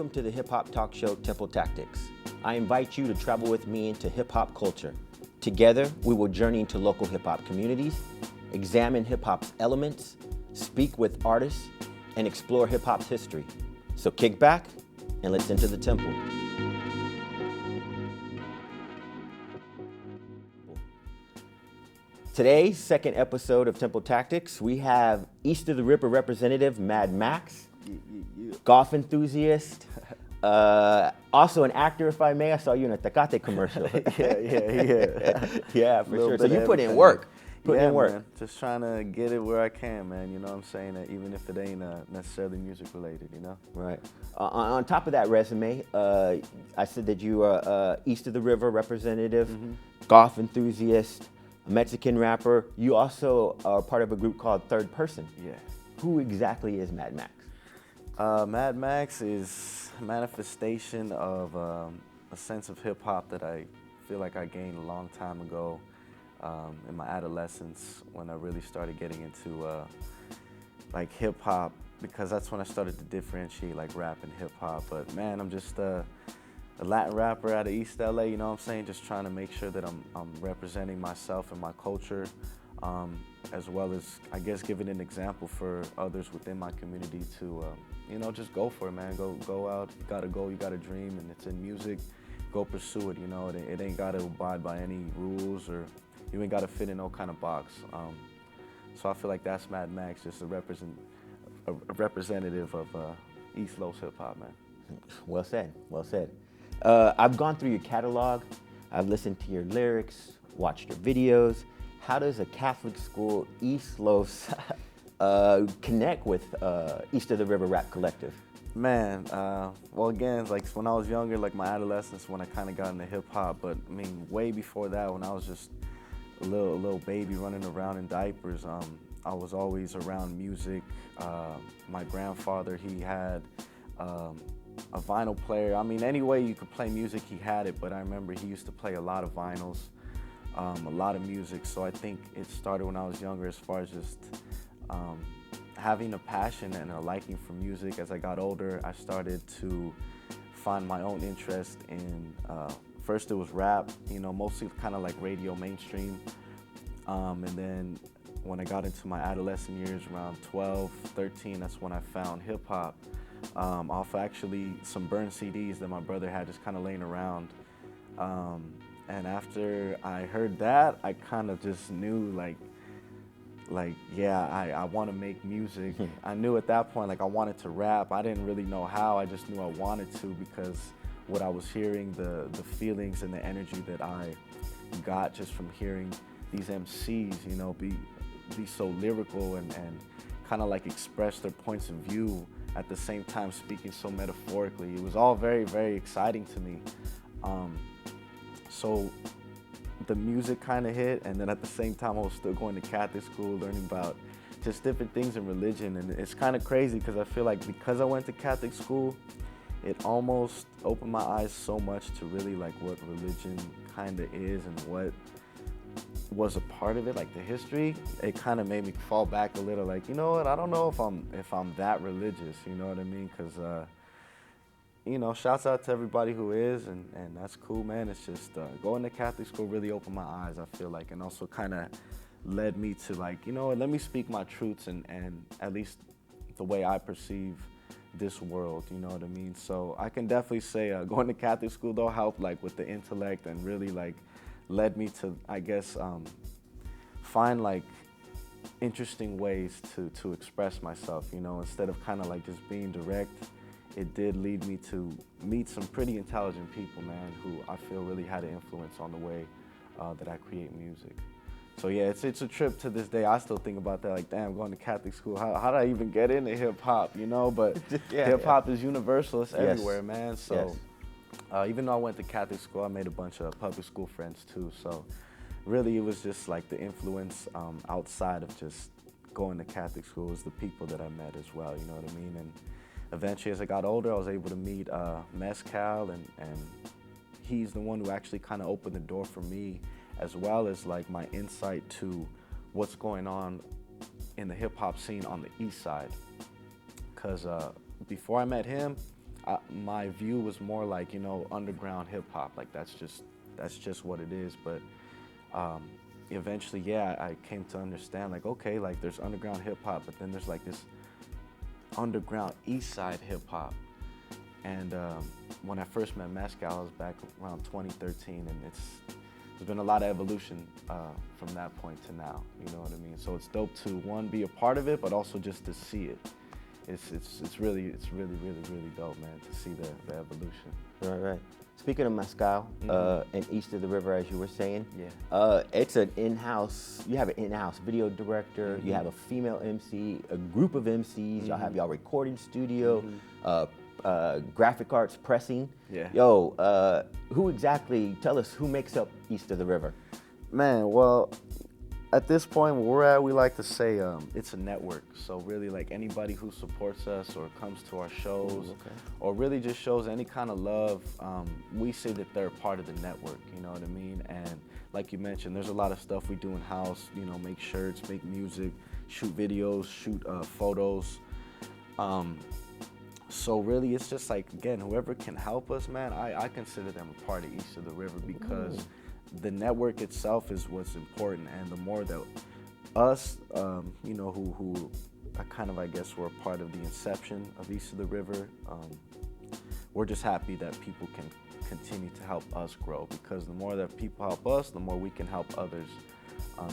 welcome to the hip hop talk show Temple Tactics. I invite you to travel with me into hip hop culture. Together, we will journey into local hip hop communities, examine hip hop's elements, speak with artists, and explore hip hop's history. So kick back and let's enter the temple. Today's second episode of Temple Tactics, we have East of the River representative Mad Macks, golf enthusiast, also an actor, if I may. I saw you in a Tecate commercial. Yeah, for sure. So you put in work. Man. Just trying to get it where I can, man. You know what I'm saying? Even if it ain't necessarily music related, you know? Right. On top of that resume, I said that you are East of the River representative, golf enthusiast, a Mexican rapper. You also are part of a group called Third Person. Yeah. Who exactly is Mad Macks? Mad Macks is a manifestation of a sense of hip hop that I feel like I gained a long time ago in my adolescence when I really started getting into like hip hop, because that's when I started to differentiate like rap and hip hop. But man, I'm just a Latin rapper out of East LA, you know what I'm saying? Just trying to make sure that I'm representing myself and my culture, as well as, I guess, giving an example for others within my community to, you know, just go for it, man. Go out, you got a goal, you got a dream, and it's in music, go pursue it, you know? It ain't got to abide by any rules, or you ain't got to fit in no kind of box. So I feel like that's Mad Macks, just a representative of East Los hip hop, man. Well said, well said. I've gone through your catalog, I've listened to your lyrics, watched your videos. How does a Catholic school, East Los, connect with East of the River Rap Collective? Man, well again, like when I was younger, like my adolescence, when I kind of got into hip hop, but I mean, way before that, when I was just a little baby running around in diapers, I was always around music. My grandfather, he had a vinyl player. I mean, any way you could play music, he had it, but I remember he used to play a lot of vinyls, a lot of music. So I think it started when I was younger, as far as just having a passion and a liking for music. As I got older, I started to find my own interest in, first it was rap, you know, mostly kind of like radio mainstream. And then when I got into my adolescent years, around 12, 13, that's when I found hip hop. Off actually some burned CDs that my brother had just kind of laying around. And after I heard that, I kind of just knew yeah, I want to make music. I knew at that point, like, I wanted to rap. I didn't really know how, I just knew I wanted to, because what I was hearing, the feelings and the energy that I got just from hearing these MCs, you know, be so lyrical and kind of like express their points of view at the same time speaking so metaphorically. It was all very, very exciting to me. So the music kind of hit, and then at the same time I was still going to Catholic school, learning about just different things in religion. And it's kind of crazy, because I feel like because I went to Catholic school, it almost opened my eyes so much to really like what religion kind of is and what was a part of it, like the history. It kind of made me fall back a little, like, you know what, I don't know if I'm that religious, you know what I mean? Because you know, shouts out to everybody who is, and that's cool, man. It's just going to Catholic school really opened my eyes, I feel like, and also kind of led me to, like, you know, let me speak my truths and at least the way I perceive this world, you know what I mean? So I can definitely say going to Catholic school though helped, like, with the intellect, and really like led me to, I guess, find like interesting ways to express myself, you know, instead of kind of like just being direct. It did lead me to meet some pretty intelligent people, man, who I feel really had an influence on the way that I create music. So yeah, it's a trip to this day. I still think about that, like, damn, going to Catholic school, how did I even get into hip hop, you know? But hip hop is universal, it's everywhere, man. So even though I went to Catholic school, I made a bunch of public school friends too. So really it was just like the influence outside of just going to Catholic school was the people that I met as well, you know what I mean? And eventually, as I got older, I was able to meet Mezcal, and he's the one who actually kind of opened the door for me, as well as like my insight to what's going on in the hip hop scene on the east side. Because before I met him, my view was more like, you know, underground hip hop. Like that's just what it is. But eventually, yeah, I came to understand like, okay, like there's underground hip hop, but then there's like this underground East Side hip hop. And when I first met Mescal, I was back around 2013, and there's been a lot of evolution from that point to now. You know what I mean? So it's dope to one, be a part of it, but also just to see it. It's really dope, man, to see the evolution. Right. Speaking of Mescal, and East of the River, as you were saying, Yeah. it's an in-house. You have an in-house video director. You have a female MC, a group of MCs. Y'all have y'all recording studio, graphic arts pressing. Yeah. Yo, who exactly? Tell us who makes up East of the River. Man, well, at this point where we're at, we like to say it's a network. So really, like anybody who supports us or comes to our shows, or really just shows any kind of love, we say that they're part of the network. You know what I mean? And like you mentioned, there's a lot of stuff we do in house. You know, make shirts, make music, shoot videos, shoot photos. So really, it's just like, again, whoever can help us, man, I consider them a part of East of the River, because the network itself is what's important. And the more that us, you know, who are kind of, I guess, were a part of the inception of East of the River, we're just happy that people can continue to help us grow, because the more that people help us, the more we can help others.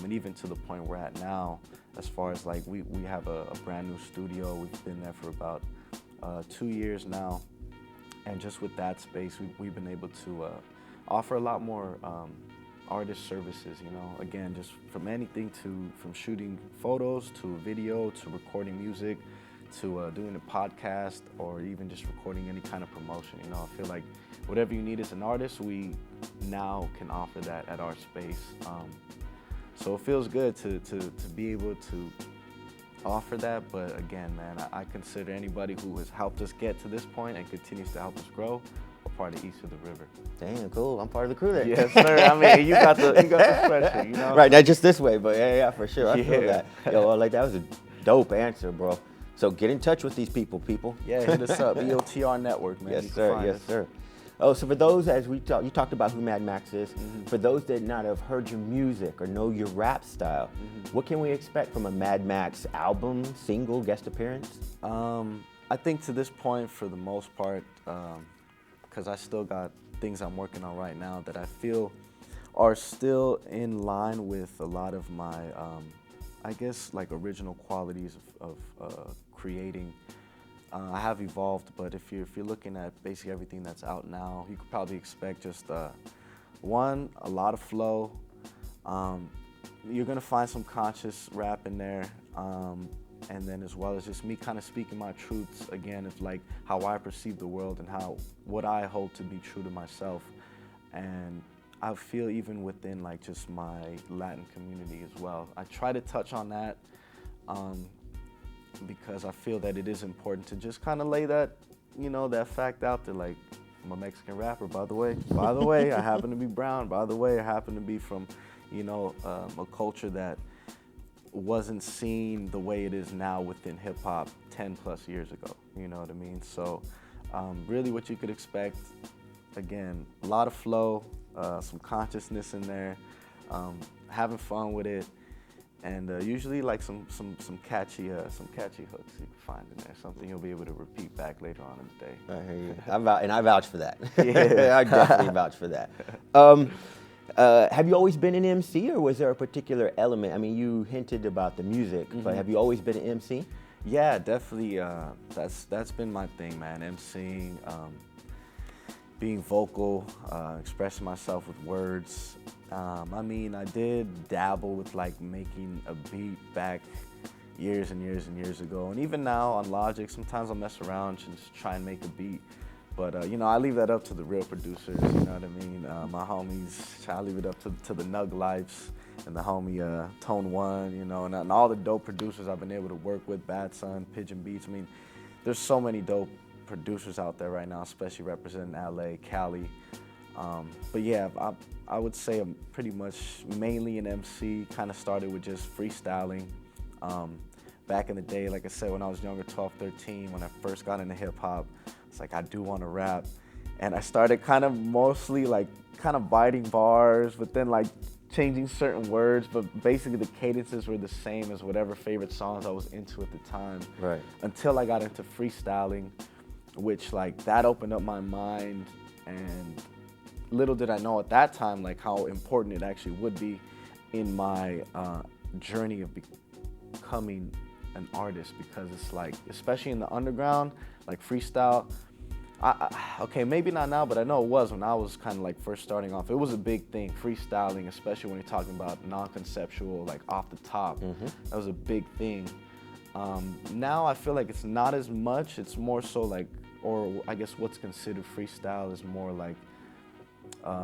And even to the point we're at now, as far as like, we have a brand new studio. We've been there for about 2 years now, and just with that space, we've been able to offer a lot more artist services. You know, again, just from anything from shooting photos to video to recording music to doing a podcast, or even just recording any kind of promotion. You know, I feel like whatever you need as an artist, we now can offer that at our space. So it feels good to be able to offer that. But again, man, I consider anybody who has helped us get to this point and continues to help us grow a part of East of the River. Damn, cool. I'm part of the crew there. Yes, sir. I mean, you got the pressure, you know? Right, not just this way, but yeah, for sure. I feel Yeah. that. Yo, well, like that was a dope answer, bro. So get in touch with these people. Yeah, hit us up. EOTR Network, man. Yes, You can sir. find Yes, us. sir. Oh, so for those, as we talked, you talked about who Mad Max is. For those that not have heard your music or know your rap style, what can we expect from a Mad Max album, single, guest appearance? I think to this point, for the most part, because I still got things I'm working on right now that I feel are still in line with a lot of my, I guess, like original qualities of creating. I have evolved, but if you're looking at basically everything that's out now, you could probably expect just a lot of flow. You're gonna find some conscious rap in there, and then as well as just me kind of speaking my truths again of like how I perceive the world and what I hold to be true to myself. And I feel even within like just my Latin community as well, I try to touch on that. Because I feel that it is important to just kind of lay that, you know, that fact out there. Like, I'm a Mexican rapper, by the way. By the way, I happen to be brown. By the way, I happen to be from, you know, a culture that wasn't seen the way it is now within hip hop 10 plus years ago. You know what I mean? So, really, what you could expect, again, a lot of flow, some consciousness in there, having fun with it. And usually like some catchy hooks you can find in there, something you'll be able to repeat back later on in the day. I hear you. And I vouch for that. Yeah. I definitely vouch for that. Have you always been an MC, or was there a particular element? I mean, you hinted about the music, but have you always been an MC? Yeah, definitely. That's been my thing, man. MCing, being vocal, expressing myself with words. I mean, I did dabble with like making a beat back years and years and years ago. And even now on Logic, sometimes I'll mess around and just try and make a beat. But, you know, I leave that up to the real producers, you know what I mean? My homies, I leave it up to the Nug Lives and the homie Tone One, you know, and all the dope producers I've been able to work with, Bad Son, Pigeon Beats. I mean, there's so many dope producers out there right now, especially representing LA, Cali. But yeah, I would say I'm pretty much mainly an MC, kind of started with just freestyling. Back in the day, like I said, when I was younger, 12, 13, when I first got into hip hop, It's like, I do want to rap. And I started kind of mostly like kind of biting bars, but then like changing certain words, but basically the cadences were the same as whatever favorite songs I was into at the time. Right. Until I got into freestyling, which like that opened up my mind, and little did I know at that time like how important it actually would be in my journey of becoming an artist, because it's like, especially in the underground, like freestyle, okay, maybe not now, but I know it was when I was kind of like first starting off. It was a big thing, freestyling, especially when you're talking about non-conceptual, like off the top. That was a big thing. Now I feel like it's not as much. It's more so like, or I guess what's considered freestyle is more like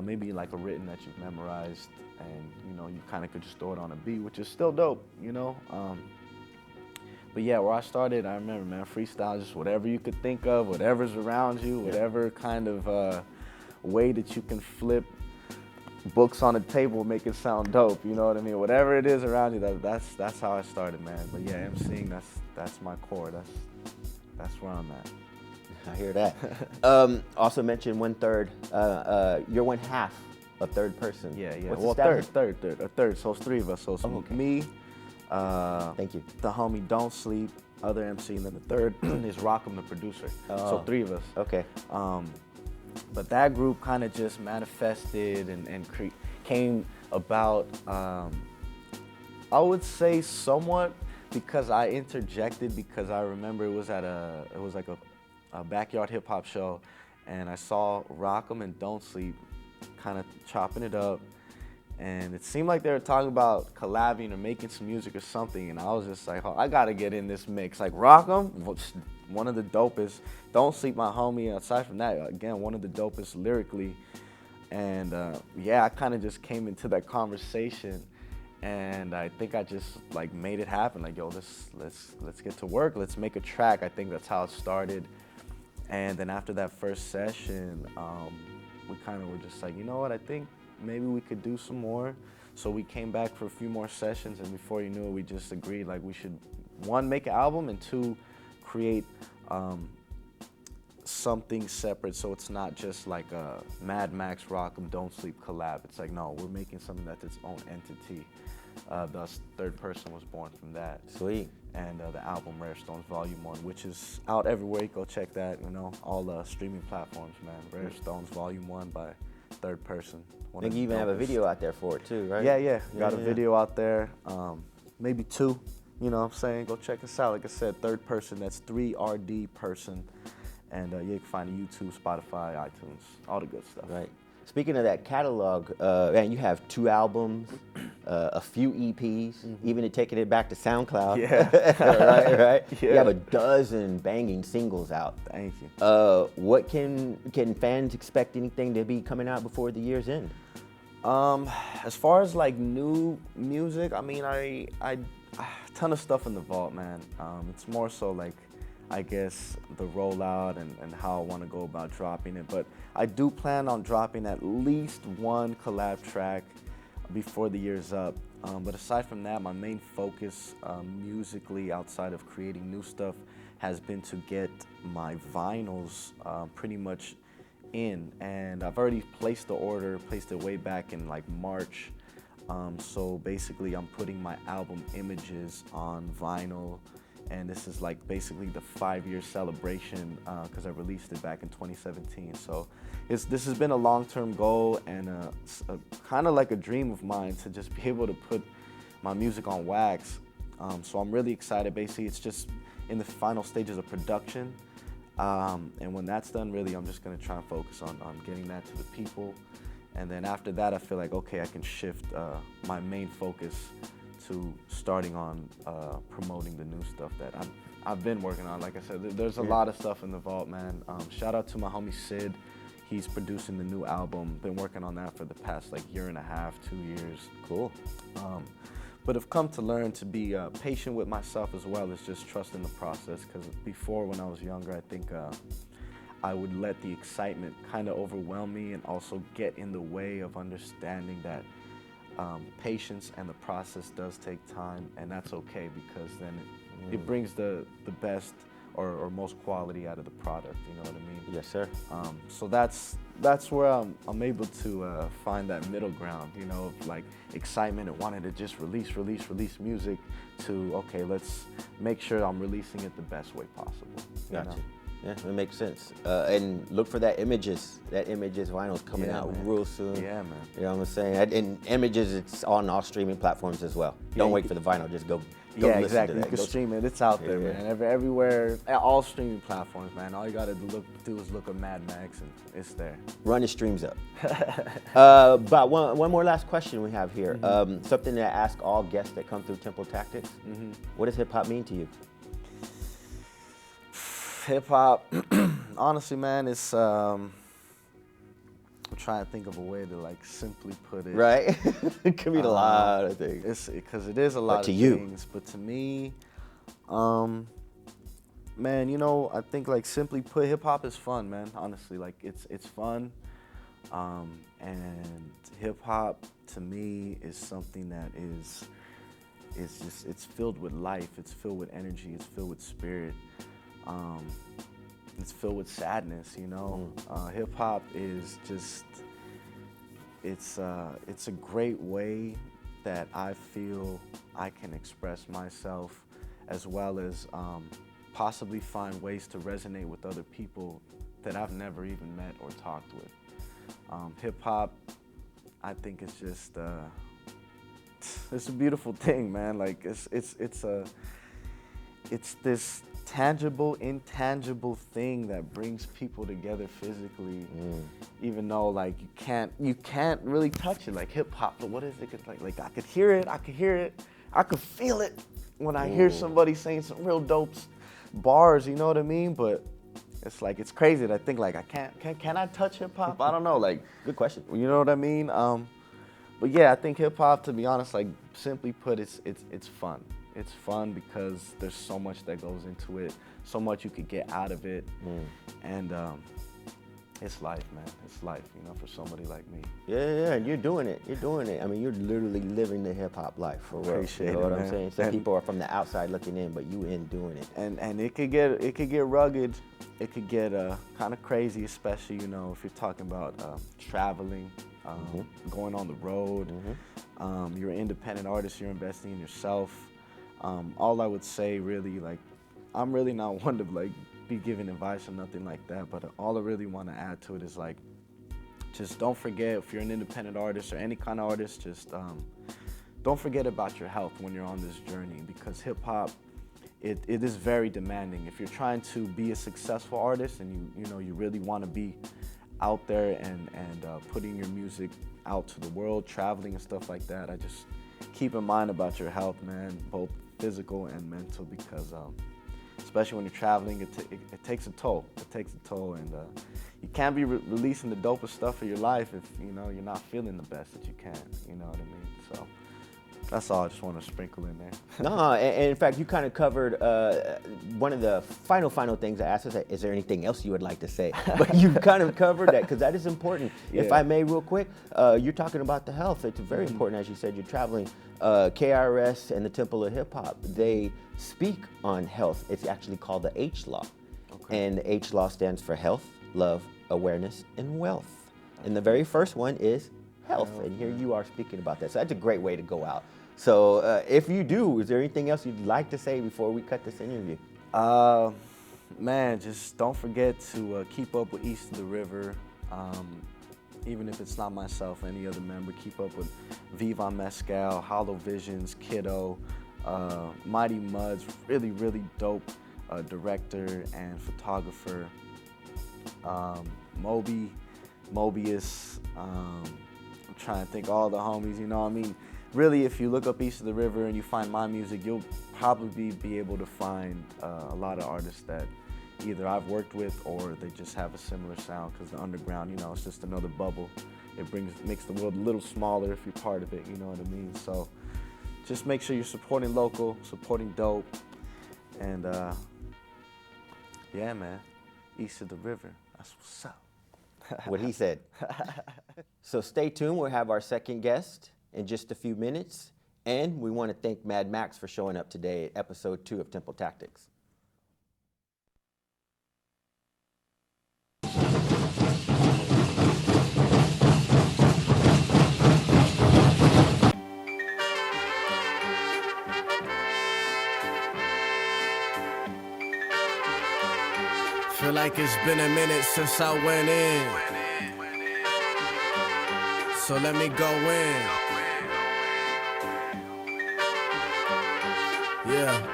maybe like a written that you've memorized, and you know, you kind of could just throw it on a beat, which is still dope, you know. But yeah, where I started, I remember, man, freestyle, just whatever you could think of, whatever's around you, whatever kind of way that you can flip books on a table, make it sound dope, you know what I mean? Whatever it is around you, that's how I started, man. But yeah, emceeing, that's my core. That's where I'm at. I hear that. Also mentioned 1/3. You're 1/2 a third person. Yeah. What's Well, the third. So it's three of us. So it's me. Thank you. The homie Don't Sleep, other MC, and then the third is Rockham, the producer. So three of us. Okay. But that group kind of just manifested and came about, I would say somewhat because I interjected, because I remember it was like a backyard hip hop show, and I saw Rockham and Don't Sleep kind of chopping it up. And it seemed like they were talking about collabing or making some music or something, and I was just like, oh, I gotta get in this mix. Like Rockham, one of the dopest. Don't Sleep, my homie. Aside from that, again, one of the dopest lyrically. And yeah, I kind of just came into that conversation, and I think I just like made it happen. Like, yo, let's get to work. Let's make a track. I think that's how it started. And then after that first session, we kind of were just like, you know what, I think maybe we could do some more. So we came back for a few more sessions, and before you knew it, we just agreed like we should, one, make an album, and two, create something separate, so it's not just like a Mad Max Rockham Don't Sleep collab. It's like, no, we're making something that's its own entity. Thus, Third Person was born from that. Sweet. And the album Rare Stones Volume 1, which is out everywhere. Go check that, you know, all streaming platforms, man. Rare Stones Volume 1 by Third Person. I think you even have a video out there for it too, right? Yeah. Got a video out there, maybe two, you know what I'm saying? Go check us out. Like I said, Third Person, that's 3RD Person. And you can find it YouTube, Spotify, iTunes, all the good stuff. Right. Speaking of that catalog, man, you have 2 albums, a few EPs, even taking it back to SoundCloud. Yeah. right. Yeah. You have a dozen banging singles out. Thank you. What can fans expect anything to be coming out before the year's end? As far as like new music, I mean, I a ton of stuff in the vault, man. It's more so like, I guess, the rollout and how I want to go about dropping it. But I do plan on dropping at least one collab track before the year's up. But aside from that, my main focus musically, outside of creating new stuff, has been to get my vinyls pretty much in. And I've already placed the order, placed it way back in like March. So basically, I'm putting my album images on vinyl. And this is like basically the 5-year celebration, because I released it back in 2017. So this has been a long-term goal, and kind of like a dream of mine to just be able to put my music on wax. So I'm really excited. Basically, it's just in the final stages of production. And when that's done, really, I'm just gonna try and focus on getting that to the people. And then after that, I feel like, okay, I can shift my main focus to starting on promoting the new stuff that I've been working on. Like I said, there's a lot of stuff in the vault, man. Shout out to my homie Sid. He's producing the new album. Been working on that for the past like 1.5 years, 2 years. Cool. But I've come to learn to be patient with myself as well as just trusting the process. Because before, when I was younger, I think I would let the excitement kind of overwhelm me and also get in the way of understanding that patience and the process does take time, and that's okay, because then it brings the best or most quality out of the product. You know what I mean? Yes, sir. So that's where I'm able to find that middle ground. You know, of like excitement and wanting to just release music to, okay, let's make sure I'm releasing it the best way possible. Gotcha. know? Yeah, it makes sense. And look for that Images. That Images vinyl's coming out man. real soon. Yeah, man. You know what I'm saying? And Images, it's on all streaming platforms as well. Don't wait for the vinyl. Just go Yeah, listen exactly. to that. You can stream it. It's out there, man. Everywhere, all streaming platforms, man. All you gotta do is look at Mad Max, and it's there. Run the streams up. But one more last question we have here. Something that I ask all guests that come through Temple Tactics. What does hip hop mean to you? Hip hop, honestly, man, it's I'm trying to think of a way to like simply put it. Right? It could mean a lot of things. It's because it is a lot of things, but to me, man, you know, I think like simply put, hip hop is fun, man. Honestly, like it's fun, and hip hop to me is something that it's filled with life. It's filled with energy. It's filled with spirit. It's filled with sadness, you know. Hip hop is just, it's a great way that I feel I can express myself, as well as possibly find ways to resonate with other people that I've never even met or talked with. Hip hop, I think it's just, it's a beautiful thing, man. Like it's this tangible, intangible thing that brings people together physically, even though like you can't really touch it like hip hop. But what is it like? I could hear it, I could feel it when I hear somebody saying some real dope bars. You know what I mean? But it's like it's crazy to think like can I touch hip hop? I don't know. Like, good question. You know what I mean? But yeah, I think hip hop, to be honest, like simply put, it's fun. It's fun because there's so much that goes into it, so much you could get out of it, and it's life, man. It's life, you know, for somebody like me. Yeah, and you're doing it. I mean, you're literally living the hip hop life for real. Appreciate you know it, what man. I'm saying? Some people are from the outside looking in, but you in doing it. And it could get rugged. It could get kind of crazy, especially, you know, if you're talking about traveling, going on the road. You're an independent artist. You're investing in yourself. All I would say, really, like, I'm really not one to like be giving advice or nothing like that, but all I really want to add to it is like, just don't forget, if you're an independent artist or any kind of artist, just don't forget about your health when you're on this journey, because hip hop, it is very demanding. If you're trying to be a successful artist and you know you really want to be out there and putting your music out to the world, traveling and stuff like that, I just keep in mind about your health, man, both physical and mental, because especially when you're traveling, it takes a toll. It takes a toll, and you can't be releasing the dopest stuff of your life if you know you're not feeling the best that you can. You know what I mean? So that's all I just want to sprinkle in there. No, and in fact, you kind of covered one of the final things I asked is there anything else you would like to say? But you kind of covered that, because that is important. Yeah. If I may, real quick, you're talking about the health. It's very important, as you said, you're traveling. KRS and the Temple of Hip Hop, they speak on health. It's actually called the H Law. Okay. And the H Law stands for health, love, awareness, and wealth. And the very first one is health. And here you are speaking about that. So that's a great way to go out. So if you do, is there anything else you'd like to say before we cut this interview? Man, just don't forget to keep up with East of the River. Even if it's not myself, any other member, keep up with Viva Mescal, Hollow Visions, Kiddo, Mighty Muds, really, really dope director and photographer. Mobius, I'm trying to think all the homies, you know what I mean? Really, if you look up East of the River and you find my music, you'll probably be able to find a lot of artists that either I've worked with or they just have a similar sound, because the underground, you know, it's just another bubble. It makes the world a little smaller if you're part of it, you know what I mean? So just make sure you're supporting local, supporting dope, and yeah, man, East of the River, that's what's up. What he said. So stay tuned, we'll have our second guest in just a few minutes, and we want to thank Mad Max for showing up today at episode 2 of Temple Tactics. like it's been a minute since I went in. So let me go in. Yeah.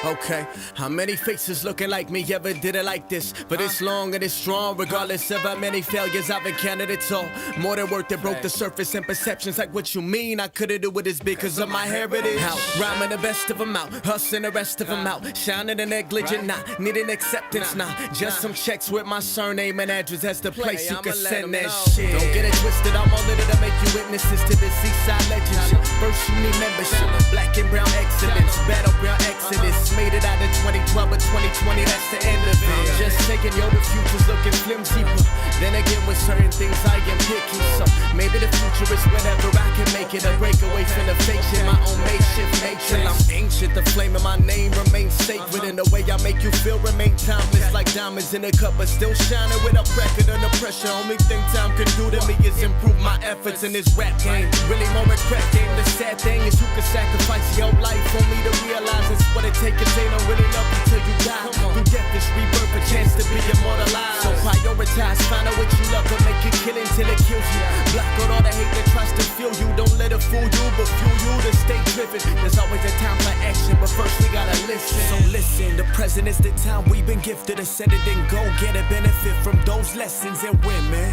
Okay, how many faces looking like me ever did it like this? But it's long and it's strong, regardless of how many failures I've encountered. It's all more than work that broke the surface and perceptions like what you mean. I could've do it as big because of my heritage. Out, rhyming the best of them out, hustling the rest of them out, shining and negligent, not needing acceptance, not just some checks with my surname and address. That's the place you can send that shit. Don't get it twisted, I'm all in it to make you witnesses to this Eastside legend. First you need membership, black and brown excellence, battleground exodus. Made it out of 2012, but 2020, that's the end of it. I'm just saying, yo, the future's looking flimsy, but then again, with certain things I am picky. So maybe the future is whatever I can make it. A break away from the fake shit, my own makeshift nature. I'm ancient, the flame of my name remains sacred, and the way I make you feel remain timeless, like diamonds in a cup, but still shining with a record under pressure. Only thing time can do to me is improve my efforts in this rap game. Really more regret game. The sad thing is you can sacrifice your life only to realize it's what it takes. Cause ain't no really love until you die. Through death is rebirth, a chance to be immortalized. So prioritize, find out what you love and make it kill until it kills you. Block out all the hate that tries to fuel you. Don't let it fool you, but fuel you to stay driven. There's always a time for action, but first we gotta listen. So listen, the present is the time we've been gifted to set it and go get a benefit from those lessons and win, man.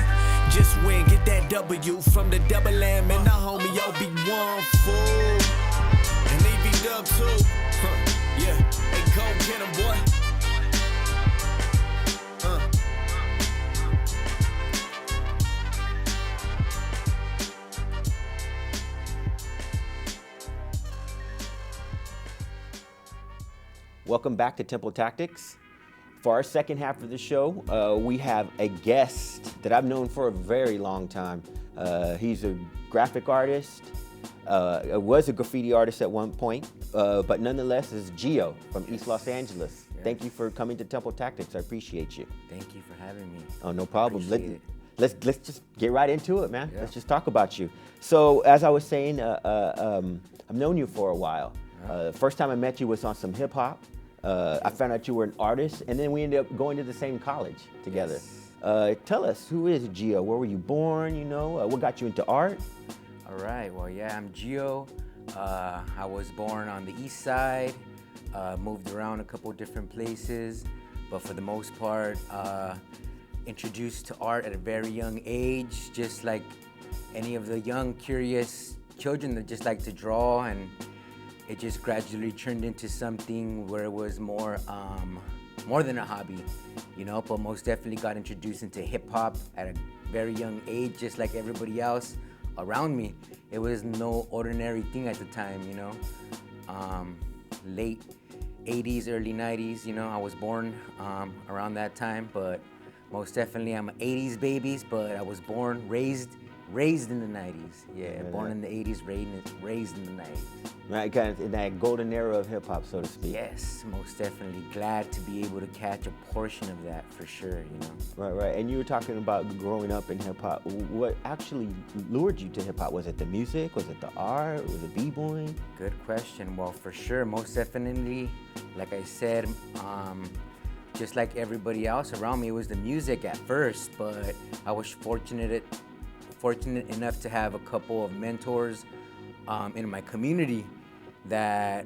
Just win, get that W from the double M and the homie Obi-Wan fool. And EB-Dub too. Yeah, hey, go get him, boy. Welcome back to Temple Tactics. For our second half of the show, we have a guest that I've known for a very long time. He's a graphic artist, was a graffiti artist at one point, but nonetheless is Gio from East Los Angeles. Yes. Thank you for coming to Temple Tactics. I appreciate you. Thank you for having me. Oh, no problem. Appreciate it. Let's just get right into it, man. Yeah. Let's just talk about you. So, as I was saying, I've known you for a while. First time I met you was on some hip hop. I found out you were an artist, and then we ended up going to the same college together. Yes. Tell us, who is Gio? Where were you born? You know, what got you into art? All right, well, yeah, I'm Gio. I was born on the east side, moved around a couple different places, but for the most part, introduced to art at a very young age, just like any of the young, curious children that just like to draw, and it just gradually turned into something where it was more than a hobby, you know, but most definitely got introduced into hip hop at a very young age, just like everybody else around me. It was no ordinary thing at the time, you know. Late 80s, early 90s, you know, I was born around that time, but most definitely I'm an 80s babies, but I was born, raised in the 90s. Yeah, born in the 80s, raised in the 90s. Right, kind of in that golden era of hip hop, so to speak. Yes, most definitely. Glad to be able to catch a portion of that for sure, you know. Right. And you were talking about growing up in hip hop. What actually lured you to hip hop? Was it the music? Was it the art? Was it b-boying? Good question. Well, for sure, most definitely, like I said, just like everybody else around me, it was the music at first, but I was fortunate enough to have a couple of mentors in my community that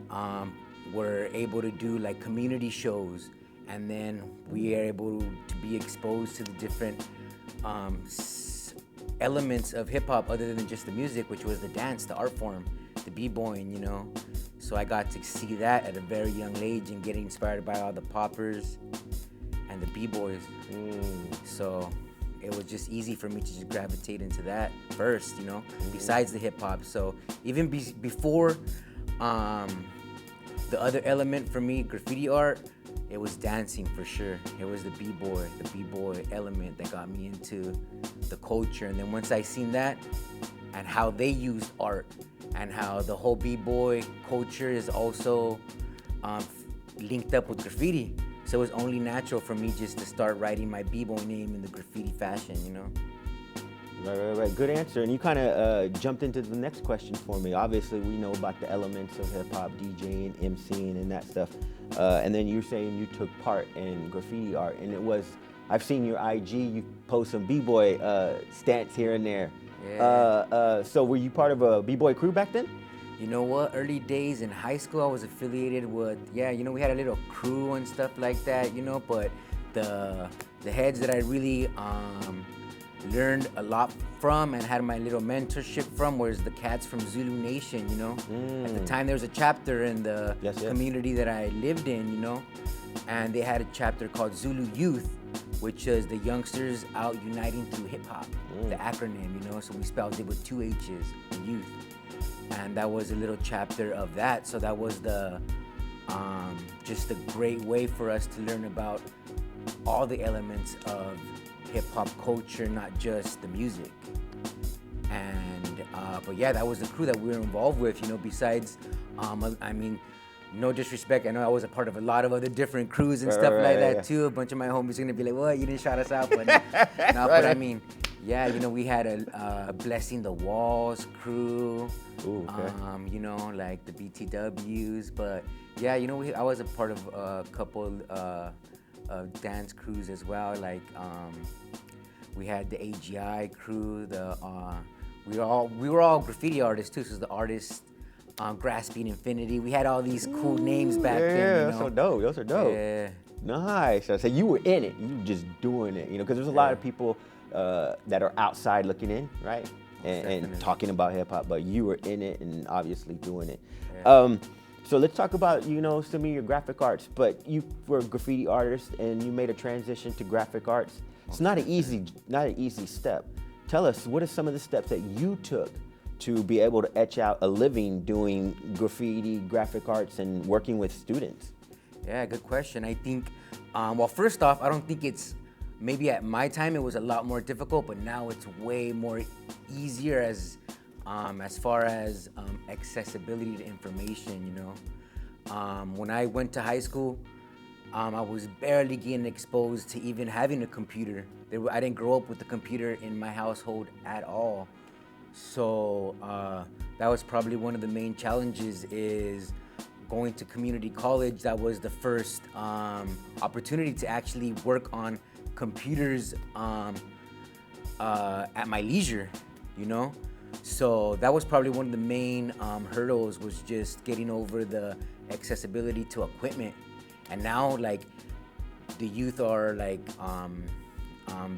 were able to do like community shows, and then we are able to be exposed to the different elements of hip hop other than just the music, which was the dance, the art form, the b-boying, you know. So I got to see that at a very young age and get inspired by all the poppers and the b-boys. So it was just easy for me to just gravitate into that first, you know, besides the hip hop. So even before the other element for me, graffiti art, it was dancing for sure. It was the b-boy element that got me into the culture. And then once I seen that and how they used art and how the whole b-boy culture is also linked up with graffiti, so it was only natural for me just to start writing my b-boy name in the graffiti fashion, you know? Right. Good answer. And you kind of jumped into the next question for me. Obviously, we know about the elements of hip hop, DJing, MCing, and that stuff. and then you're saying you took part in graffiti art, and it was, I've seen your IG, you post some b-boy stance here and there. Yeah. So were you part of a b-boy crew back then? You know what? Early days in high school, I was affiliated with, we had a little crew and stuff like that, but the heads that I really learned a lot from and had my little mentorship from was the cats from Zulu Nation, At the time, there was a chapter in the community that I lived in, and they had a chapter called Zulu Youth, which is the youngsters out uniting through hip hop, the acronym, so we spelled it with 2 H's, youth. And that was a little chapter of that. So that was just a great way for us to learn about all the elements of hip hop culture, not just the music. And but that was the crew that we were involved with. Besides, no disrespect, I know I was a part of a lot of other different crews and stuff like that too. A bunch of my homies are gonna be like, "What? You didn't shout us out?" But no, but I mean. We had a Blessing the Walls crew, Ooh, okay. like the BTWs, but I was a part of a couple dance crews as well, like we had the AGI crew, we were all graffiti artists too, so the artists, Grasping Infinity, we had all these cool names back then. Those are dope, those are dope. Yeah. Nice. So you were in it, you were just doing it, because there's a lot of people that are outside looking in, right? And talking about hip hop, but you were in it and obviously doing it. Yeah. So let's talk about, some of your graphic arts, but you were a graffiti artist and you made a transition to graphic arts. It's not an easy step. Tell us, what are some of the steps that you took to be able to etch out a living doing graffiti, graphic arts, and working with students? Yeah, good question. I think, first off, I don't think maybe at my time it was a lot more difficult, but now it's way more easier as far as accessibility to information, When I went to high school, I was barely getting exposed to even having a computer. I didn't grow up with a computer in my household at all. So that was probably one of the main challenges, is going to community college. That was the first opportunity to actually work on computers at my leisure, So that was probably one of the main hurdles, was just getting over the accessibility to equipment. And now, like, the youth are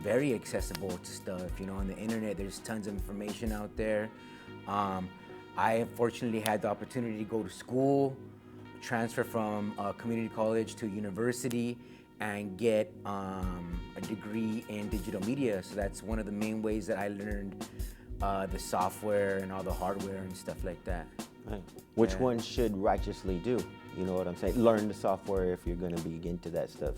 very accessible to stuff, on the internet. There's tons of information out there. I unfortunately had the opportunity to go to school, transfer from community college to university, and get a degree in digital media. So that's one of the main ways that I learned the software and all the hardware and stuff like that. Right. Which one should righteously do? You know what I'm saying? Learn the software if you're going to be into that stuff.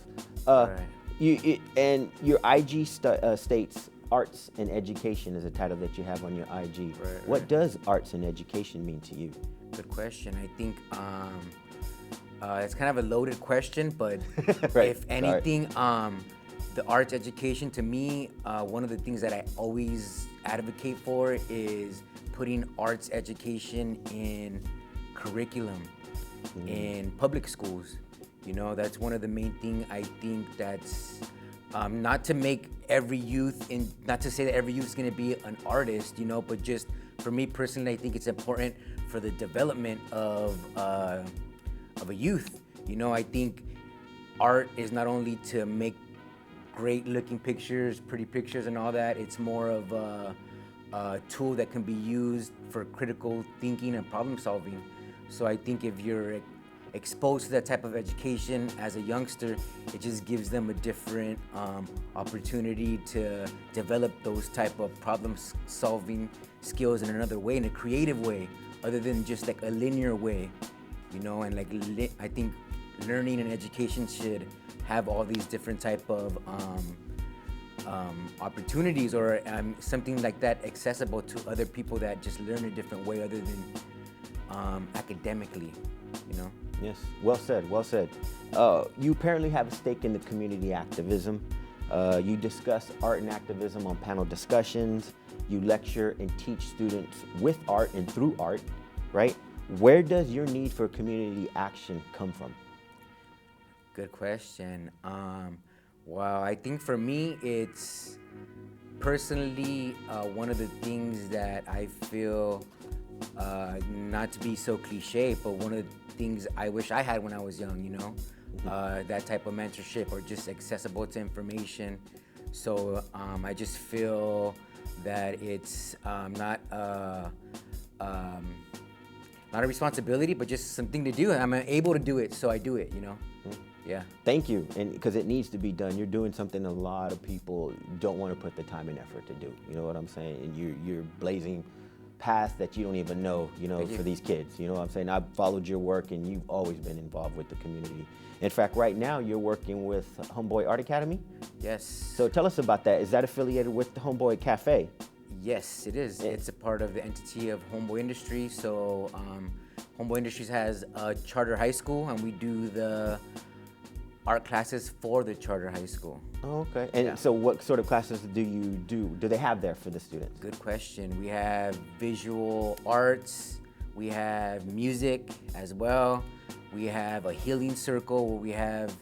And your IG states arts and education is a title that you have on your IG. What does arts and education mean to you? Good question. I think it's kind of a loaded question, but if anything, the arts education, to me, one of the things that I always advocate for is putting arts education in curriculum in public schools. That's one of the main things. I think that's not to make every youth, not to say that every youth is going to be an artist, but just for me personally, I think it's important for the development of a youth. I think art is not only to make great looking pictures, pretty pictures and all that. It's more of a tool that can be used for critical thinking and problem solving. So I think if you're exposed to that type of education as a youngster, it just gives them a different opportunity to develop those type of problem solving skills in another way, in a creative way, other than just like a linear way, and I think learning and education should have all these different type of opportunities, or something like that accessible to other people that just learn a different way other than academically, Yes, well said, well said. You apparently have a stake in the community activism. You discuss art and activism on panel discussions. You lecture and teach students with art and through art, right? Where does your need for community action come from? Good question. Well, I think for me, it's personally one of the things that I feel, not to be so cliche, but one of the things I wish I had when I was young, that type of mentorship or just accessible to information. So I just feel that it's not a responsibility, but just something to do. I'm able to do it, so I do it, Yeah. Thank you, and because it needs to be done. You're doing something a lot of people don't want to put the time and effort to do. You know what I'm saying? And you're blazing paths that you don't even know, for these kids. You know what I'm saying? I've followed your work, and you've always been involved with the community. In fact, right now, you're working with Homeboy Art Academy? Yes. So tell us about that. Is that affiliated with the Homeboy Cafe? Yes, it is. It's a part of the entity of Homeboy Industries. So Homeboy Industries has a charter high school, and we do the art classes for the charter high school. Oh, okay. And so what sort of classes do you do? Do they have there for the students? Good question. We have visual arts, we have music as well, we have a healing circle where we have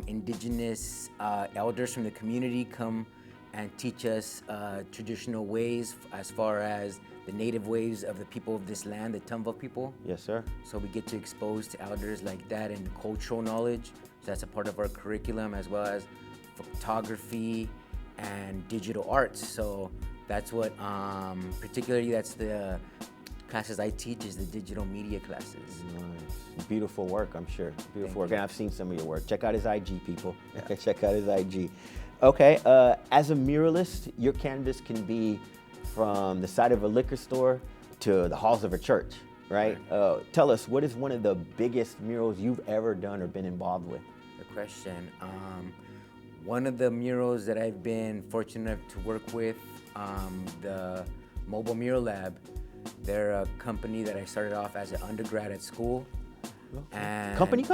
indigenous elders from the community come and teach us traditional ways as far as the native ways of the people of this land, the Tumva people. Yes, sir. So we get to expose to elders like that and cultural knowledge. So that's a part of our curriculum, as well as photography and digital arts. So that's what, particularly that's the classes I teach, is the digital media classes. Nice. Beautiful work, I'm sure. Beautiful work. And I've seen some of your work. Check out his IG, people. Yeah. Check out his IG. Okay, as a muralist, your canvas can be from the side of a liquor store to the halls of a church, right? Tell us, what is one of the biggest murals you've ever done or been involved with? Good question. One of the murals that I've been fortunate enough to work with, the Mobile Mural Lab, they're a company that I started off as an undergrad at school. Okay. And Company?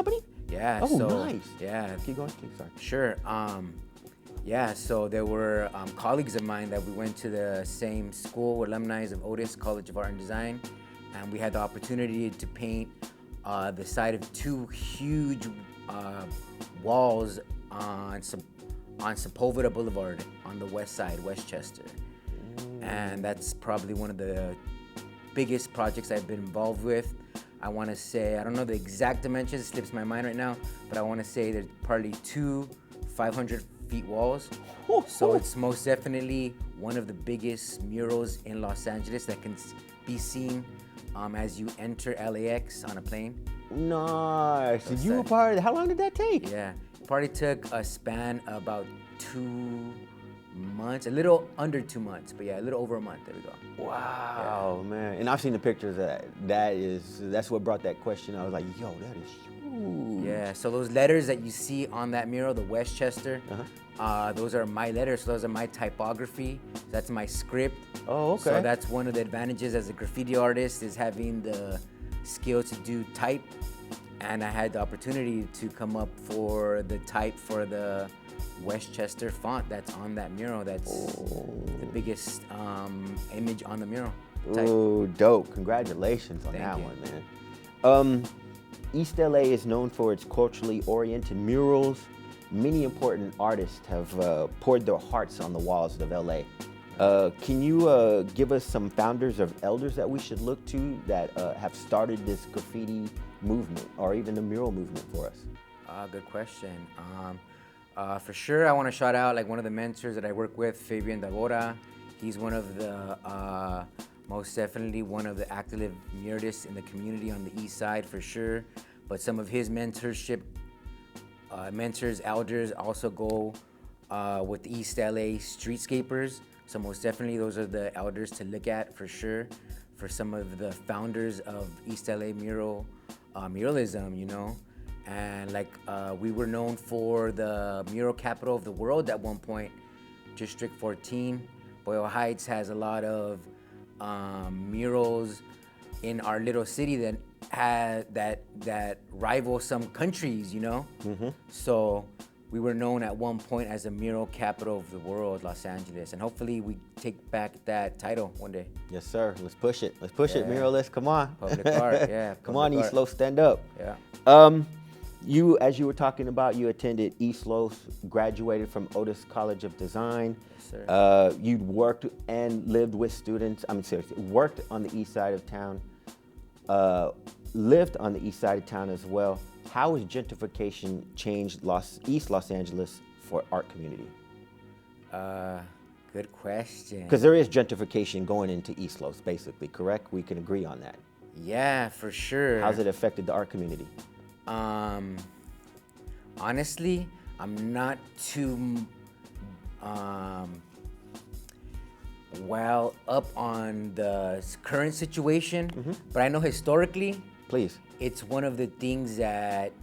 Yeah. Oh, so, nice. Yeah. Keep going, please, sorry. Sure. Yeah, so there were colleagues of mine that we went to the same school, alumni of Otis College of Art and Design, and we had the opportunity to paint the side of two huge walls on Sepulveda Boulevard on the west side, Westchester. And that's probably one of the biggest projects I've been involved with. I want to say, I don't know the exact dimensions, it slips my mind right now, but I want to say there's probably two 500-feet walls. So it's most definitely one of the biggest murals in Los Angeles that can be seen as you enter LAX on a plane. Nice. Did you were part of it? How long did that take? Yeah, probably took a span about 2 months, a little under 2 months, but yeah, a little over a month. There we go. Wow, man. And I've seen the pictures of that. That's what brought that question. I was like, yo, that is huge. Yeah, so those letters that you see on that mural, the Westchester, those are my letters, so those are my typography. That's my script. Oh, okay. So that's one of the advantages as a graffiti artist, is having the skill to do type. And I had the opportunity to come up for the type for the Westchester font that's on that mural. That's the biggest image on the mural. Oh, dope. Congratulations on that one, man. East LA is known for its culturally oriented murals. Many important artists have poured their hearts on the walls of LA. Can you give us some founders or elders that we should look to that have started this graffiti movement or even the mural movement for us? Good question. For sure, I want to shout out like one of the mentors that I work with, Fabian Dagora. He's one of the, most definitely one of the active muralists in the community on the east side for sure. But some of his mentorship, mentors, elders also go with the East LA streetscapers. So most definitely those are the elders to look at for sure. For some of the founders of East LA muralism, you know. And like we were known for the mural capital of the world at one point, District 14. Boyle Heights has a lot of murals in our little city that rival some countries, you know. So we were known at one point as the mural capital of the world, Los Angeles, and hopefully we take back that title one day. Yes, sir. Let's push it. Let's push it, muralists. Come on. Public art, yeah. Come on, East Lo, stand up. Yeah. You, as you were talking about, you attended East Los, graduated from Otis College of Design. Yes, sir. You worked and lived with students. I mean, seriously, worked on the east side of town, lived on the east side of town as well. How has gentrification changed East Los Angeles for art community? Good question. Because there is gentrification going into East Los, basically, correct? We can agree on that. Yeah, for sure. How's it affected the art community? Honestly, I'm not too well up on the current situation, but I know historically, Please. it's one of the things that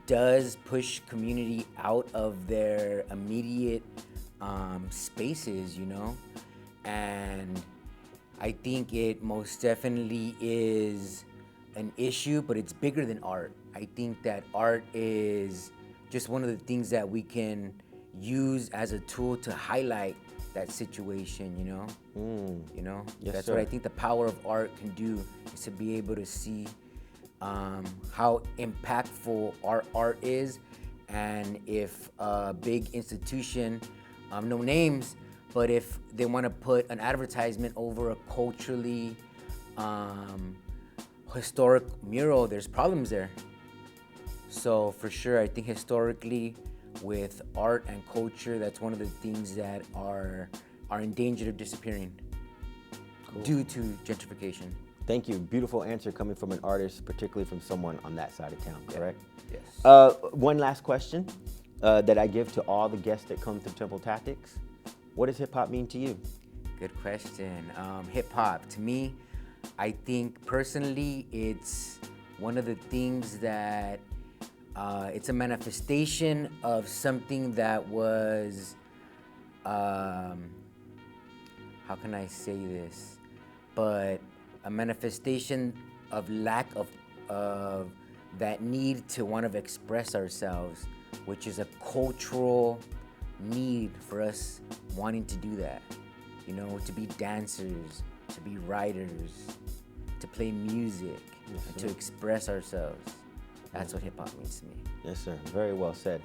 does push community out of their immediate spaces, you know? And I think it most definitely is an issue, but it's bigger than art. I think that art is just one of the things that we can use as a tool to highlight that situation, you know? You know? Yes, That's sir. what I think the power of art can do, is to be able to see how impactful our art is, and if a big institution, no names, but if they want to put an advertisement over a culturally historic mural, there's problems there. So for sure, I think historically with art and culture, that's one of the things that are in danger of disappearing due to gentrification. Thank you. Beautiful answer coming from an artist, particularly from someone on that side of town, correct? Yes. One last question that I give to all the guests that come through Temple Tactics. What does hip hop mean to you? Good question. Hip hop, to me, I think personally, it's one of the things that it's a manifestation of something that was, how can I say this? But a manifestation of lack of that need to want to express ourselves, which is a cultural need for us wanting to do that. You know, to be dancers, to be writers, to play music, and to express ourselves. That's what hip hop means to me. Yes, sir. Very well said.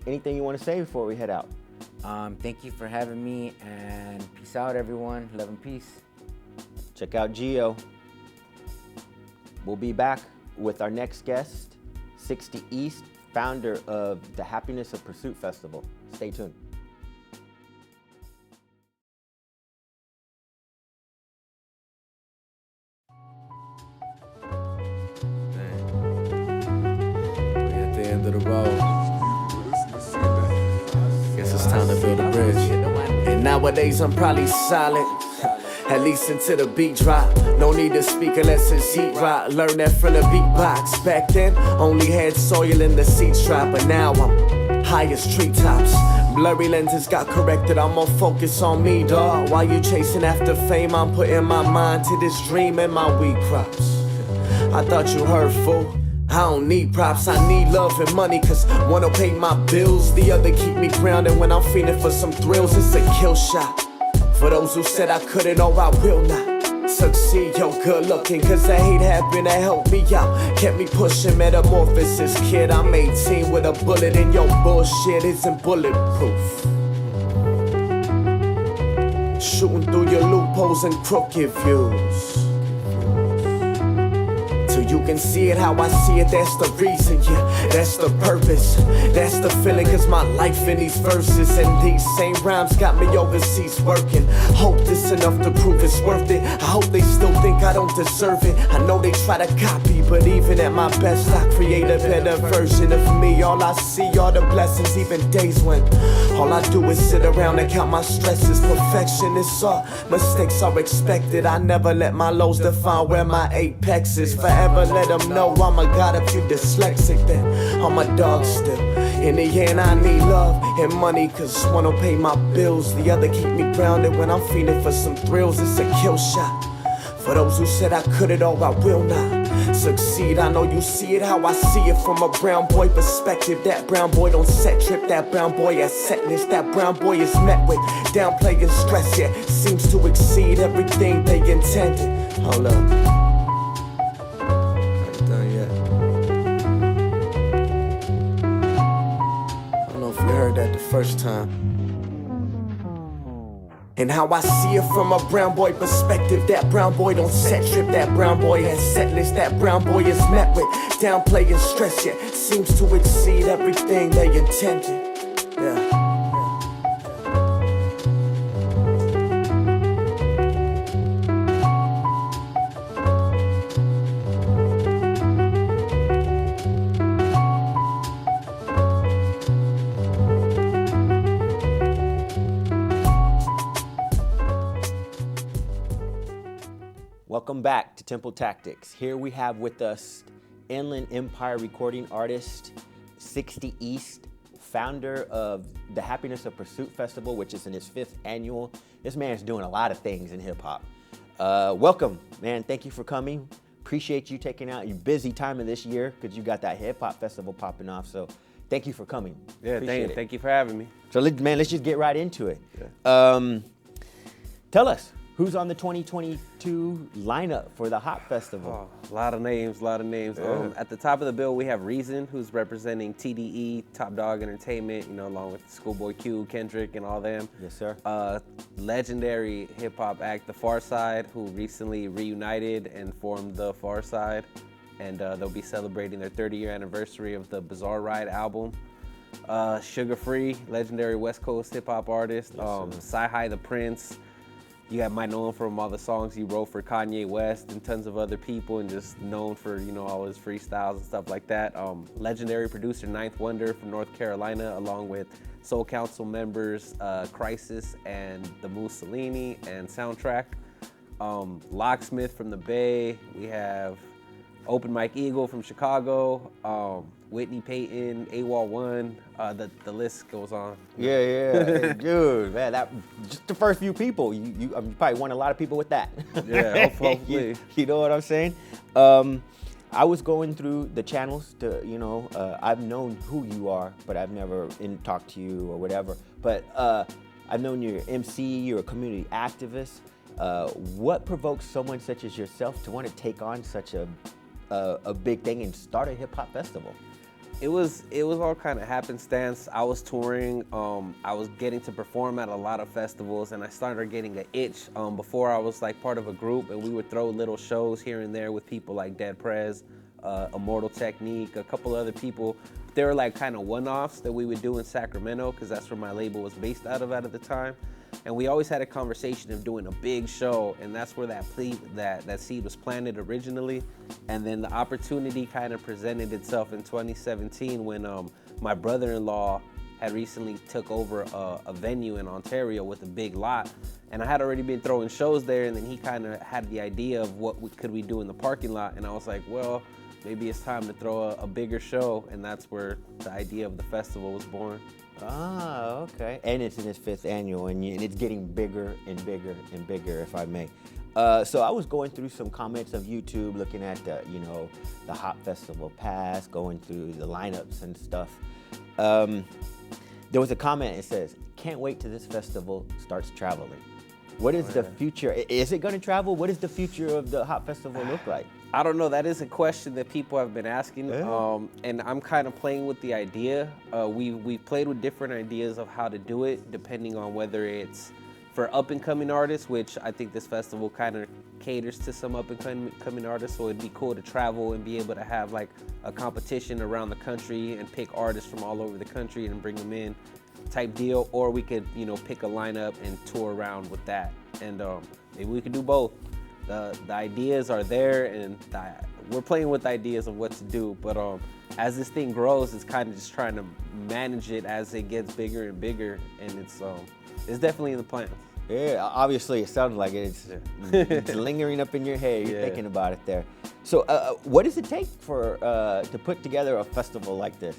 Anything you want to say before we head out? Thank you for having me, and peace out, everyone. Love and peace. Check out Gio. We'll be back with our next guest, 60 East, founder of the Happiness of Pursuit Festival. Stay tuned. We're at the end of the road. Guess it's time to build a bridge. And nowadays I'm probably silent, at least until the beat drop. No need to speak unless it's heat rock. Learn that from the beatbox. Back then, only had soil in the seats drop, but now I'm high as treetops. Blurry lenses got corrected, I'm more focused on me, dawg. While you chasing after fame, I'm putting my mind to this dream and my wheat crops. I thought you heard, fool. I don't need props, I need love and money, cause one will pay my bills, the other keep me grounded when I'm feeling for some thrills. It's a kill shot for those who said I couldn't or I will not succeed. Yo, good looking, cause the hate happened to help me out, kept me pushing metamorphosis. Kid, I'm 18 with a bullet, and your bullshit isn't bulletproof. Shooting through your loopholes and crooked views, so you can see it how I see it. That's the reason, yeah, that's the purpose, that's the feeling, cause my life in these verses and these same rhymes got me overseas working. Hope this enough to prove it's worth it. I hope they still think I don't deserve it. I know they try to copy, but even at my best I create a better version of me. All I see are the blessings, even days when all I do is sit around and count my stresses. Perfection is art, mistakes are expected. I never let my lows define where my apex is. Forever let them know I'm a god if you dyslexic, then I'm a dog still. In the end I need love and money, cause one will pay my bills, the other keep me grounded when I'm feeling for some thrills. It's a kill shot for those who said I couldn't or I will not succeed. I know you see it how I see it from a brown boy perspective. That brown boy don't set trip, that brown boy has setness. That brown boy is met with downplaying stress, yet seems to exceed everything they intended. Hold up, I ain't done yet. first time. And how I see it from a brown boy perspective. That brown boy don't set trip, that brown boy has set list. That brown boy is met with downplay and stress, yet seems to exceed everything they intended. Yeah. Welcome back to Temple Tactics. Here we have with us Inland Empire recording artist, 60 East, founder of the Happiness of Pursuit Festival, which is in its 5th annual. This man's doing a lot of things in hip hop. Welcome, man. Thank you for coming. Appreciate you taking out your busy time of this year because you got that hip hop festival popping off. So thank you for coming. Yeah, thank you for having me. So let's just get right into it. Yeah. Tell us, who's on the 2022 lineup for the Hop Festival? Oh, a lot of names. Yeah. At the top of the bill, we have Reason, who's representing TDE, Top Dog Entertainment, along with Schoolboy Q, Kendrick, and all them. Yes, sir. Legendary hip-hop act, The Far Side, who recently reunited and formed The Far Side. And they'll be celebrating their 30-year anniversary of the Bizarre Ride album. Sugar Free, legendary West Coast hip-hop artist. Sci-Hi the Prince. You might know him from all the songs he wrote for Kanye West and tons of other people, and just known for all his freestyles and stuff like that. Legendary producer Ninth Wonder from North Carolina, along with Soul Council members Crisis and the Mussolini and Soundtrack. Locksmith from the Bay. We have Open Mike Eagle from Chicago. Whitney Payton, AWOL1, the list goes on. Yeah. Hey, dude, man, that just the first few people. You probably won a lot of people with that. Yeah, hopefully. you know what I'm saying? I was going through the channels to, I've known who you are, but I've never talked to you or whatever. But I've known you're an MC, you're a community activist. What provokes someone such as yourself to want to take on such a big thing and start a hip hop festival? It was all kind of happenstance. I was touring. I was getting to perform at a lot of festivals, and I started getting an itch. Before I was like part of a group, and we would throw little shows here and there with people like Dead Prez, Immortal Technique, a couple other people. They were like kind of one-offs that we would do in Sacramento, because that's where my label was based out of at the time. And we always had a conversation of doing a big show, and that's where that seed was planted originally. And then the opportunity kind of presented itself in 2017 when my brother-in-law had recently took over a venue in Ontario with a big lot. And I had already been throwing shows there, and then he kind of had the idea of what could we do in the parking lot. And I was like, well, maybe it's time to throw a bigger show, and that's where the idea of the festival was born. Ah, okay. And it's in its 5th annual, and it's getting bigger and bigger and bigger, if I may. So I was going through some comments of YouTube, looking at the Hop Festival Pass, going through the lineups and stuff. There was a comment that says, "Can't wait till this festival starts traveling." What is the future? Is it going to travel? What does the future of the Hop Festival look like? I don't know. That is a question that people have been asking, Yeah. and I'm kind of playing with the idea. We played with different ideas of how to do it, depending on whether it's for up-and-coming artists, which I think this festival kind of caters to some up-and-coming artists, so it'd be cool to travel and be able to have like a competition around the country and pick artists from all over the country and bring them in type deal, or we could, pick a lineup and tour around with that, and maybe we could do both. The ideas are there, and we're playing with ideas of what to do, but as this thing grows, it's kind of just trying to manage it as it gets bigger and bigger, and it's definitely in the plans. Yeah, obviously it sounds like it's lingering up in your head. You're thinking about it there. So what does it take for to put together a festival like this?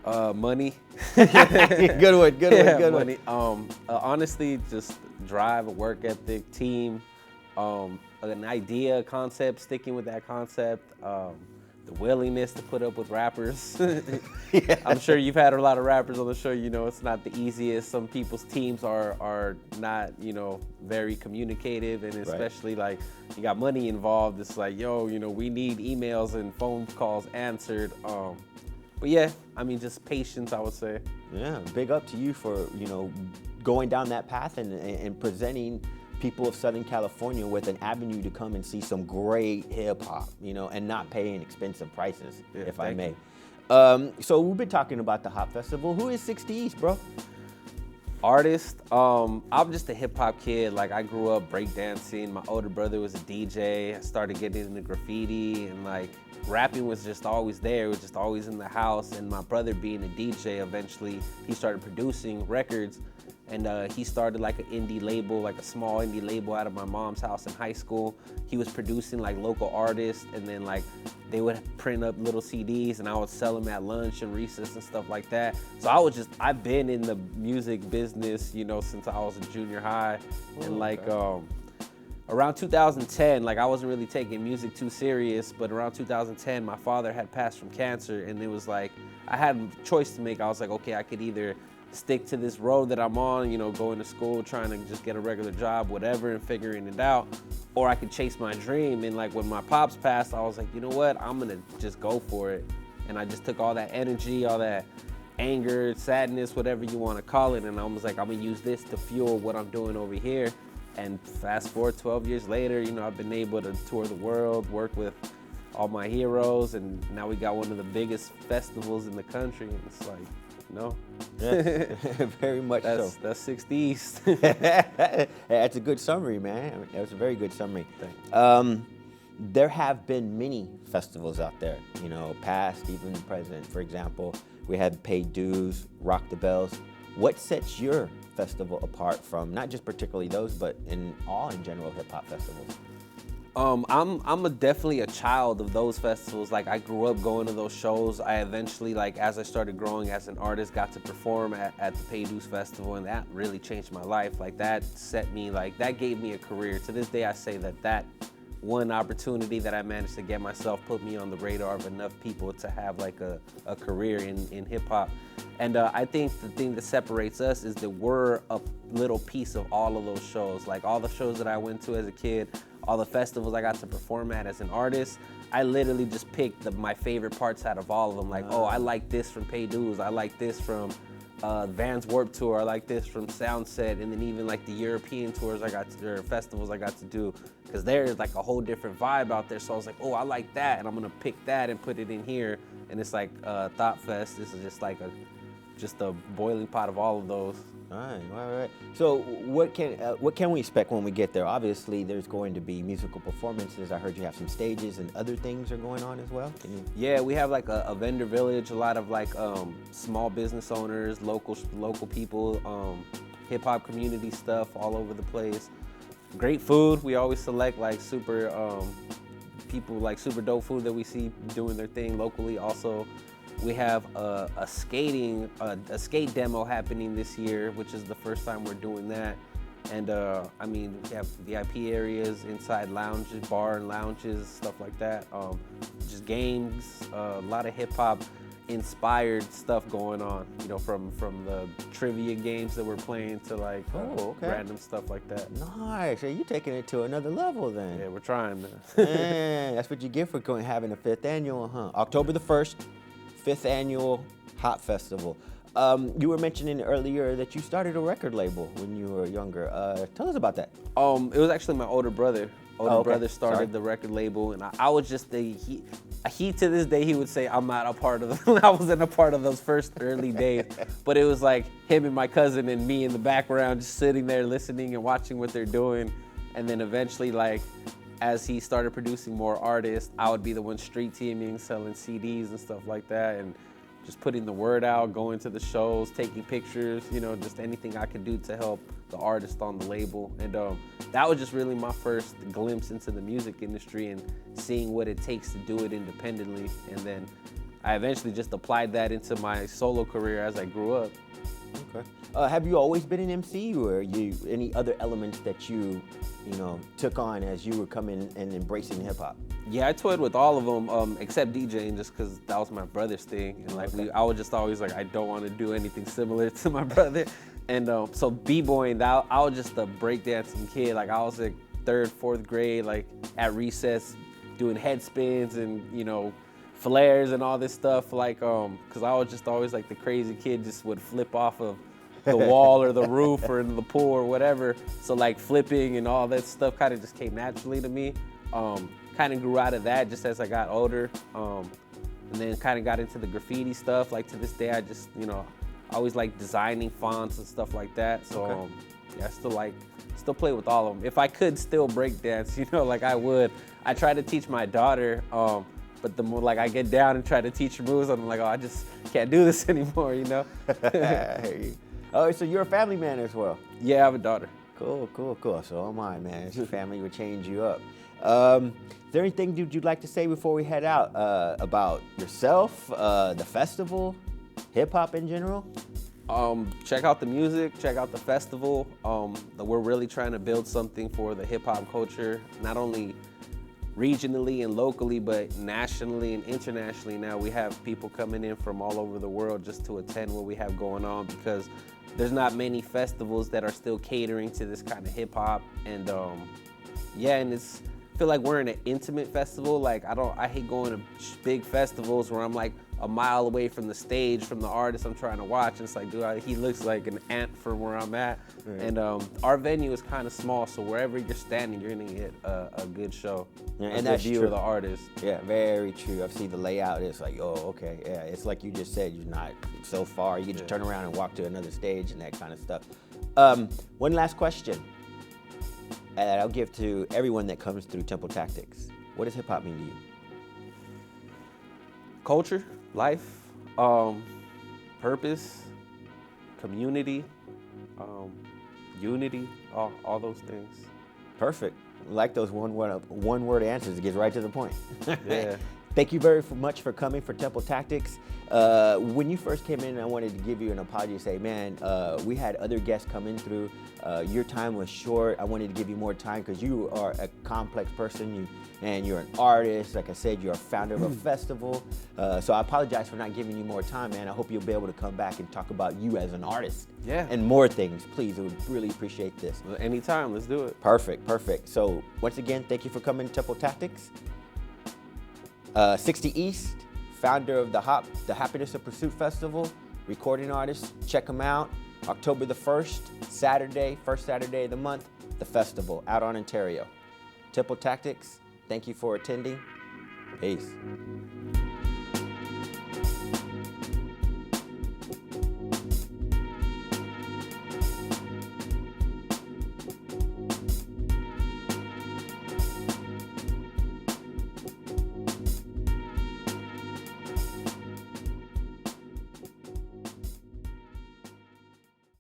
Money. Good one. Money. Honestly, just drive, a work ethic, team, an idea, a concept, sticking with that concept, the willingness to put up with rappers. I'm sure you've had a lot of rappers on the show. It's not the easiest. Some people's teams are not, very communicative, and especially like you got money involved. It's like, we need emails and phone calls answered. But yeah, I mean, just patience, I would say. Yeah, big up to you for, going down that path and presenting people of Southern California with an avenue to come and see some great hip hop, and not paying expensive prices, if I may. So we've been talking about the Hop Festival. Who is 60 East, bro? Artist, I'm just a hip hop kid. Like, I grew up breakdancing. My older brother was a DJ. I started getting into graffiti, and like rapping was just always there. It was just always in the house. And my brother being a DJ, eventually he started producing records, and he started like an indie label, like a small indie label out of my mom's house in high school. He was producing like local artists, and then like they would print up little CDs and I would sell them at lunch and recess and stuff like that. So I've been in the music business, since I was in junior high. And like around 2010, like I wasn't really taking music too serious, but around 2010, my father had passed from cancer, and it was like, I had a choice to make. I was like, okay, I could either stick to this road that I'm on, going to school, trying to just get a regular job, whatever, and figuring it out, or I could chase my dream. And like when my pops passed, I was like, you know what, I'm gonna just go for it. And I just took all that energy, all that anger, sadness, whatever you want to call it, and I was like, I'm gonna use this to fuel what I'm doing over here. And fast forward 12 years later, I've been able to tour the world, work with all my heroes, and now we got one of the biggest festivals in the country, and it's like, Yeah, very much so. That's 60 East. That's a good summary, man. That was a very good summary. There have been many festivals out there, past, even present. For example, we had Paid Dues, Rock the Bells. What sets your festival apart from not just particularly those, but in general hip hop festivals? I'm definitely a child of those festivals. Like, I grew up going to those shows. I eventually, like, as I started growing as an artist, got to perform at the Pay Dues Festival, and that really changed my life. Like, that set me, like, that gave me a career. To this day, I say that one opportunity that I managed to get myself put me on the radar of enough people to have, like, a career in hip-hop. And I think the thing that separates us is that we're a little piece of all of those shows. Like, all the shows that I went to as a kid, all the festivals I got to perform at as an artist, I literally just picked my favorite parts out of all of them. Like, oh, I like this from Pay Dues, I like this from Vans Warped Tour, I like this from Soundset, and then even like the European tours or festivals I got to do, because there's like a whole different vibe out there. So I was like, oh, I like that, and I'm gonna pick that and put it in here. And it's like Thought Fest. This is just like a boiling pot of all of those. All right. So what can we expect when we get there? Obviously, there's going to be musical performances. I heard you have some stages and other things are going on as well. Yeah, we have like a vendor village, a lot of like small business owners, local people, hip hop community stuff all over the place. Great food. We always select like super people, like super dope food that we see doing their thing locally. Also, we have a skate demo happening this year, which is the first time we're doing that. And I mean, we have VIP areas, inside lounges, bar and lounges, stuff like that. Just games, a lot of hip hop inspired stuff going on, from the trivia games that we're playing to like random stuff like that. Nice. So you're taking it to another level then. Yeah, we're trying to. Man, that's what you get for having a 5th annual, huh? October the 1st, 5th annual Hop Festival. You were mentioning earlier that you started a record label when you were younger. Tell us about that. It was actually my older brother. Brother started the record label, and I was just he to this day, he would say I'm not a part of I wasn't a part of those first early days, but it was like him and my cousin and me in the background just sitting there listening and watching what they're doing. And then eventually, like, as he started producing more artists, I would be the one street teaming, selling CDs and stuff like that, and just putting the word out, going to the shows, taking pictures, just anything I could do to help the artist on the label. And that was just really my first glimpse into the music industry and seeing what it takes to do it independently. And then I eventually just applied that into my solo career as I grew up. Okay. Have you always been an MC, or any other elements that you took on as you were coming and embracing hip hop? Yeah, I toyed with all of them except DJing, just because that was my brother's thing, and like I was just always like, I don't want to do anything similar to my brother. And so b-boying, I was just a breakdancing kid. Like, I was like 3rd, 4th grade, like at recess, doing head spins and flares and all this stuff, like, cause I was just always like the crazy kid, just would flip off of the wall or the roof or in the pool or whatever. So like flipping and all that stuff kind of just came naturally to me. Kind of grew out of that just as I got older. And then kind of got into the graffiti stuff. Like to this day, I just, I always like designing fonts and stuff like that. So yeah, I still play with all of them. If I could still break dance, like I would. I try to teach my daughter, but the more like I get down and try to teach her moves, I'm like, oh, I just can't do this anymore, Oh, so you're a family man as well? Yeah, I have a daughter. Cool. So am I, man. Your family would change you up. Is there anything you'd like to say before we head out about yourself, the festival, hip hop in general? Check out the music, check out the festival. We're really trying to build something for the hip hop culture, not only regionally and locally, but nationally and internationally. Now we have people coming in from all over the world just to attend what we have going on, because there's not many festivals that are still catering to this kind of hip hop. And and I feel like we're in an intimate festival. Like I hate going to big festivals where I'm like a mile away from the stage, from the artist I'm trying to watch. It's like, dude, he looks like an ant from where I'm at. Right. And our venue is kind of small, so wherever you're standing, you're gonna get a good show. Yeah, and that's view true. Of the artist. Yeah, very true. I've seen the layout. It's like, oh, okay, yeah. It's like you just said, you're not so far. You can just turn around and walk to another stage and that kind of stuff. One last question that I'll give to everyone that comes through Temple Tactics. What does hip hop mean to you? Culture, life, purpose, community, unity, all those things. Perfect. I like those one word answers. It gets right to the point. Yeah. Thank you very much for coming for Temple Tactics. When you first came in, I wanted to give you an apology. Say, man, we had other guests coming through. Your time was short. I wanted to give you more time because you are a complex person. And you're an artist. Like I said, you're a founder of a festival. So I apologize for not giving you more time, man. I hope you'll be able to come back and talk about you as an artist. Yeah. And more things. Please, I would really appreciate this. Anytime, let's do it. Perfect. So once again, thank you for coming to Temple Tactics. 60 East, founder of the Happiness of Pursuit Festival, recording artist. Check them out. October the 1st, Saturday, first Saturday of the month, the festival out on Ontario. Temple Tactics, thank you for attending. Peace.